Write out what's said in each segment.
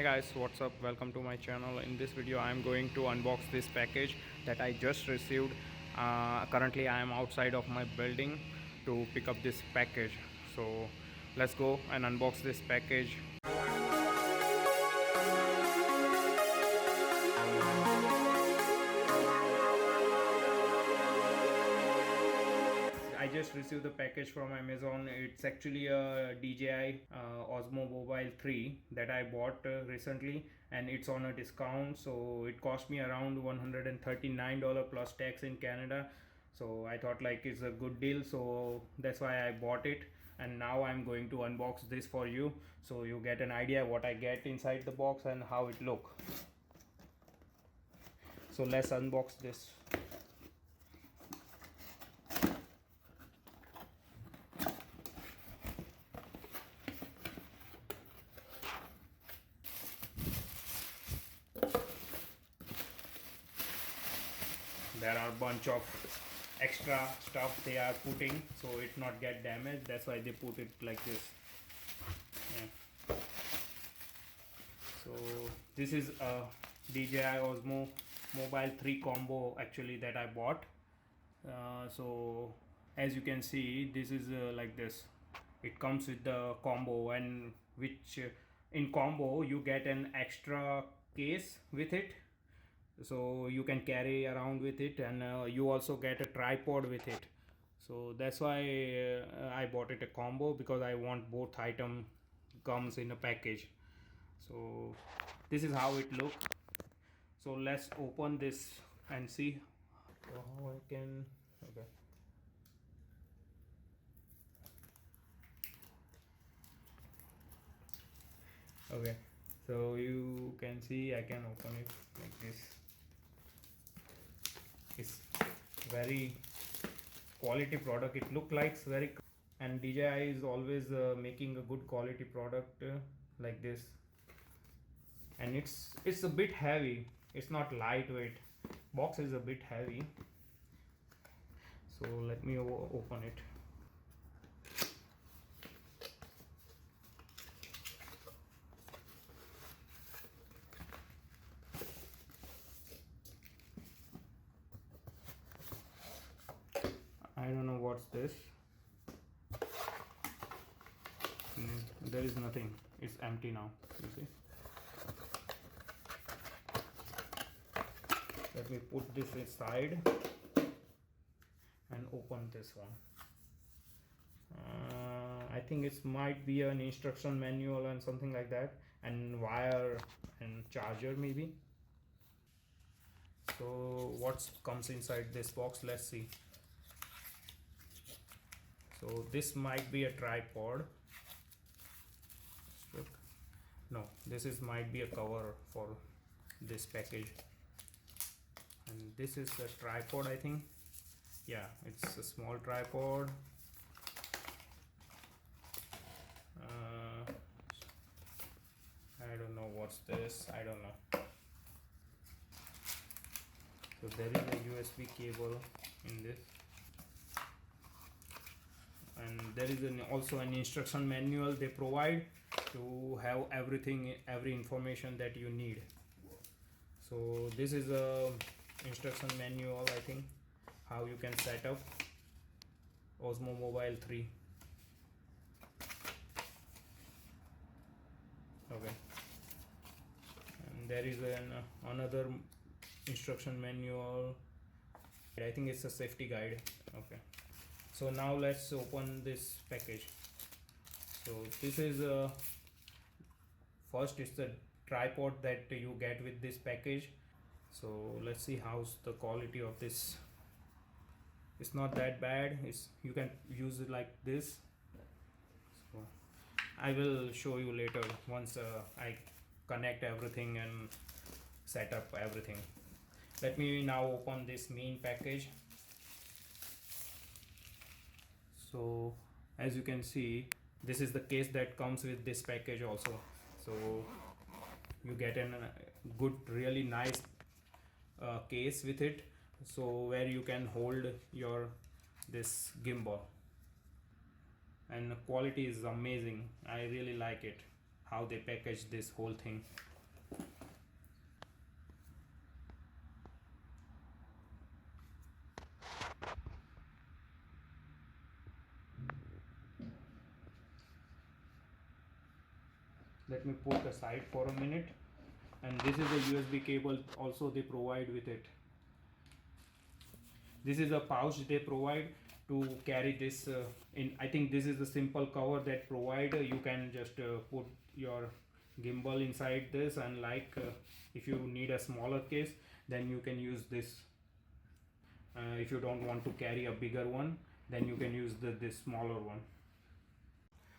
guys, what's up? Welcome to my channel. In this video I am going to unbox this package that I just received. Currently I am outside of my building to pick up this package, so let's go and unbox this package. I just received the package from Amazon. It's actually a DJI OSMO Mobile 3 that I bought recently, and it's on a discount, so it cost me around $139 plus tax in Canada. So I thought like it's a good deal, so that's why I bought it. And now I'm going to unbox this for you, so you get an idea what I get inside the box and how it look. So let's unbox this. There are a bunch of extra stuff they are putting so it not get damaged. That's why they put it like this. Yeah. So this is a DJI OSMO Mobile 3 combo actually that I bought. So as you can see, this is like this. It comes with the combo, and which in combo you get an extra case with it, so you can carry around with it, and you also get a tripod with it. So that's why I bought it a combo, because I want both item comes in a package. So this is how it look. So let's open this and see how I can. Okay, so you can see I can open it like this. It's very quality product. It look like very, and DJI is always making a good quality product like this. And it's a bit heavy. It's not lightweight. Box is a bit heavy. So let me open it. I don't know what's this. There is nothing. It's empty now. You see. Let me put this aside and open this one. I think it might be an instruction manual and something like that, and wire and charger maybe. So what comes inside this box? Let's see. So this might be a tripod. No, this is might be a cover for this package. And this is the tripod, I think. Yeah, it's a small tripod. I don't know what's this. I don't know. So there is a USB cable in this, and there is also an instruction manual they provide to have everything, every information that you need. So this is a instruction manual, I think, how you can set up OSMO Mobile 3. Okay, and there is another instruction manual. I think it's a safety guide. Okay, so now let's open this package. So this is first is the tripod that you get with this package. So let's see how's the quality of this. It's not that bad. You can use it like this. So I will show you later once I connect everything and set up everything. Let me now open this main package. So as you can see, this is the case that comes with this package also. So you get a good, really nice case with it, so where you can hold your this gimbal. And the quality is amazing. I really like it how they package this whole thing. let me put aside for a minute. And this is a USB cable also they provide with it. This is a pouch they provide to carry this in. I think this is the simple cover that provide. You can just put your gimbal inside this, and if you need a smaller case, then you can use this. If you don't want to carry a bigger one, then you can use this smaller one.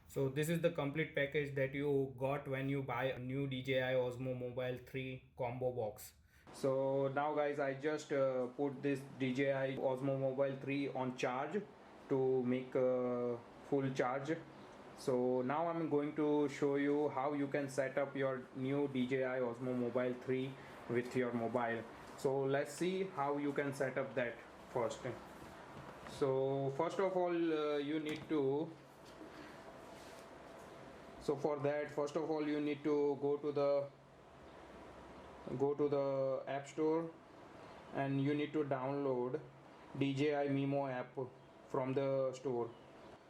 So this is the complete package that you got when you buy a new DJI Osmo Mobile 3 combo box. So now guys, I just put this DJI Osmo Mobile 3 on charge to make a full charge. So now I'm going to show you how you can set up your new DJI Osmo Mobile 3 with your mobile. So let's see how you can set up that first. So first of all you need to go to the App Store, and you need to download DJI Nemo App from the store.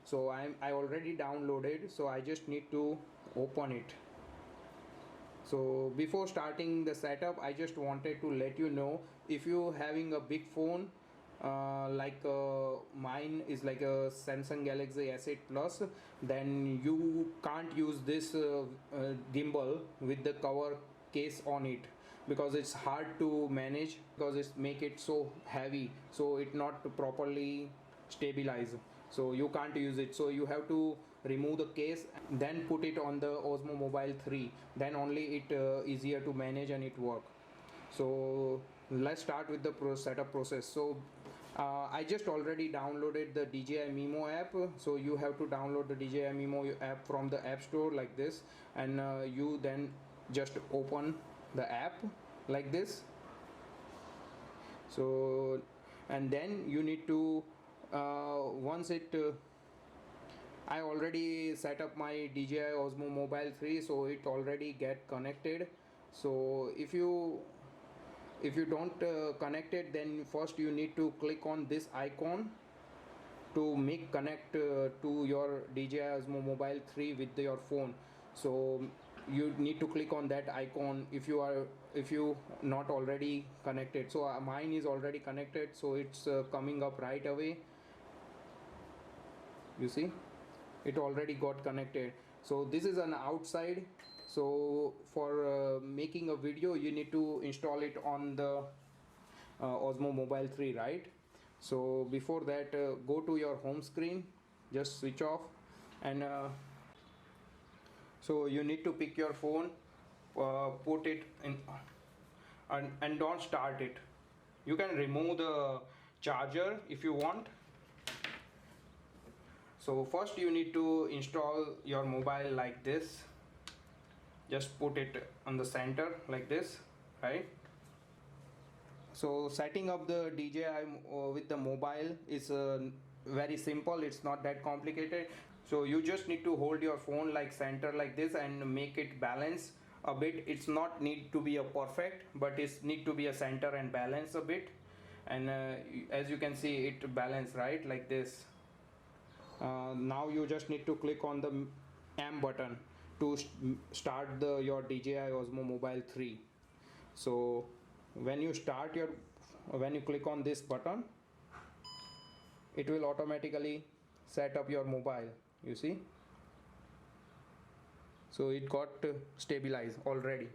So I already downloaded, so I just need to open it. So before starting the setup, I just wanted to let you know, if you having a big phone mine is like a Samsung Galaxy S8 Plus, then you can't use this gimbal with the cover case on it, because it's hard to manage, because it's make it so heavy, so it not properly stabilize, so you can't use it. So you have to remove the case, then put it on the Osmo Mobile 3, then only it easier to manage and it work. So let's start with the setup process. So I just already downloaded the DJI Nemo app. So you have to download the DJI Nemo app from the App Store like this, and you then just open the app like this. So and then you need to I already set up my DJI Osmo Mobile 3, so it already get connected. So if you don't connect it, then first you need to click on this icon to make connect to your DJI Osmo Mobile 3 with your phone. So you need to click on that icon if you not already connected. So mine is already connected, so it's coming up right away. You see, it already got connected. So this is an outside. So for making a video, you need to install it on the Osmo Mobile 3, right? So before that, go to your home screen, just switch off, and so you need to pick your phone, put it in, and don't start it. You can remove the charger if you want. So first you need to install your mobile like this. Just put it on the center like this, right? So setting up the DJI with the mobile is very simple. It's not that complicated. So you just need to hold your phone like center like this and make it balance a bit. It's not need to be a perfect, but it's need to be a center and balance a bit. And as you can see, it balance right like this. Now you just need to click on the M button to start your DJI Osmo Mobile 3. So when you click on this button, it will automatically set up your mobile. You see, so it got stabilized already.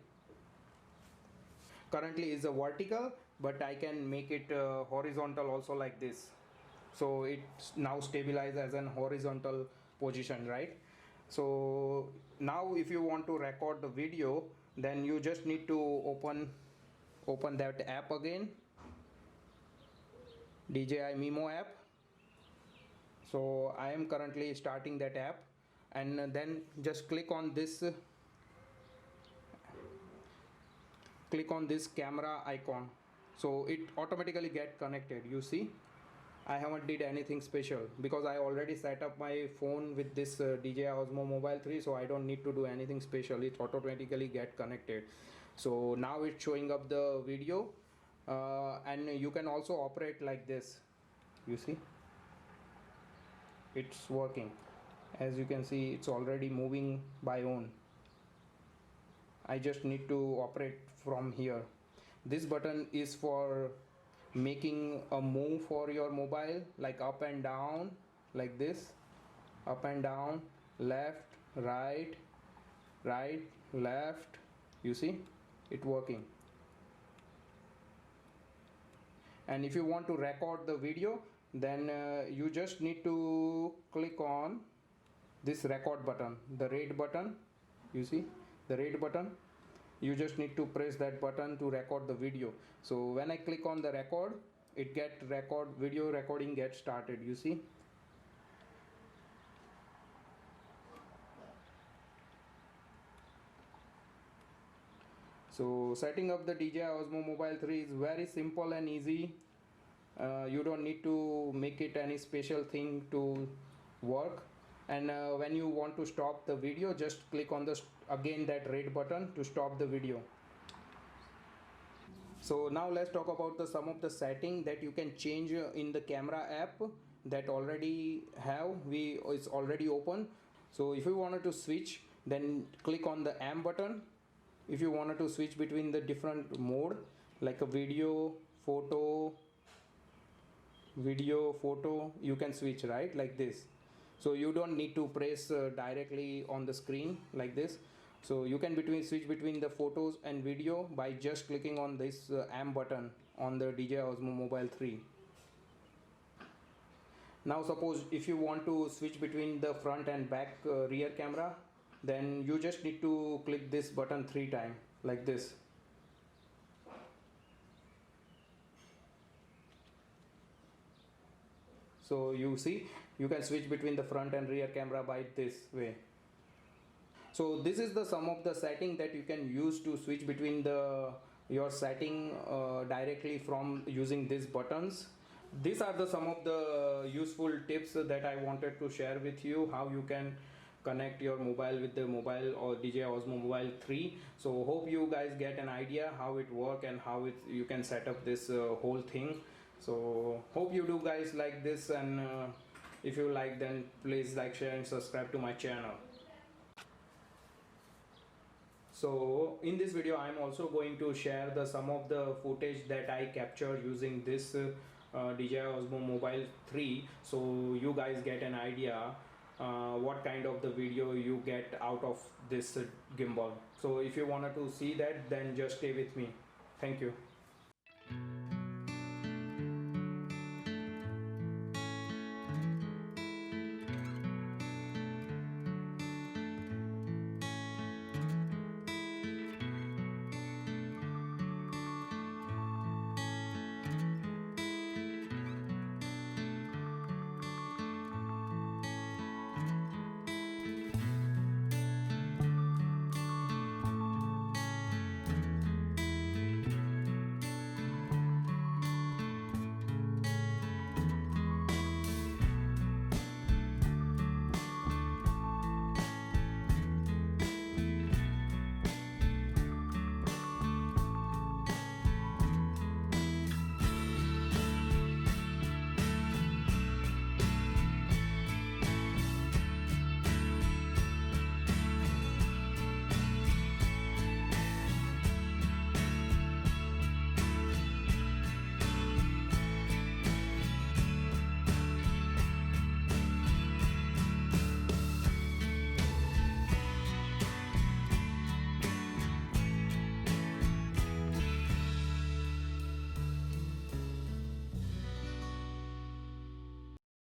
Currently is a vertical, but I can make it horizontal also like this. So it's now stabilized as an horizontal position, right? So now if you want to record the video, then you just need to open that app again, DJI Nemo app. So I am currently starting that app, and then just click on this camera icon. So it automatically get connected. You see, I haven't did anything special because I already set up my phone with this DJI Osmo Mobile 3, so I don't need to do anything special. It automatically get connected. So now it's showing up the video, and you can also operate like this. You see, it's working. As you can see, it's already moving by own. I just need to operate from here. This button is for making a move for your mobile, like up and down, like this, up and down, left, right, right, left. You see it working. And if you want to record the video, then you just need to click on this record button, the red button. You see the red button, you just need to press that button to record the video. So when I click on the record, it get record, video recording gets started. You see. So setting up the DJI Osmo Mobile 3 is very simple and easy. You don't need to make it any special thing to work. And when you want to stop the video, just click on the again that red button to stop the video. So now let's talk about some of the setting that you can change in the camera app that already it's already open. So if you wanted to switch, then click on the M button. If you wanted to switch between the different mode, like a video, photo, you can switch, right, like this. So you don't need to press directly on the screen like this. So you can switch between the photos and video by just clicking on this M button on the DJI Osmo Mobile 3. Now suppose if you want to switch between the front and back rear camera, then you just need to click this button 3 times like this. So you see, you can switch between the front and rear camera by this way. So this is the some of the setting that you can use to switch between your setting directly from using these buttons. These are some of the useful tips that I wanted to share with you, how you can connect your mobile with the mobile or DJI Osmo Mobile 3. So hope you guys get an idea how it works and how you can set up this whole thing. So hope you do guys like this, and if you like, then please like, share and subscribe to my channel. So in this video I am also going to share some of the footage that I captured using this DJI Osmo Mobile 3, so you guys get an idea what kind of the video you get out of this gimbal. So if you wanted to see that, then just stay with me. Thank you.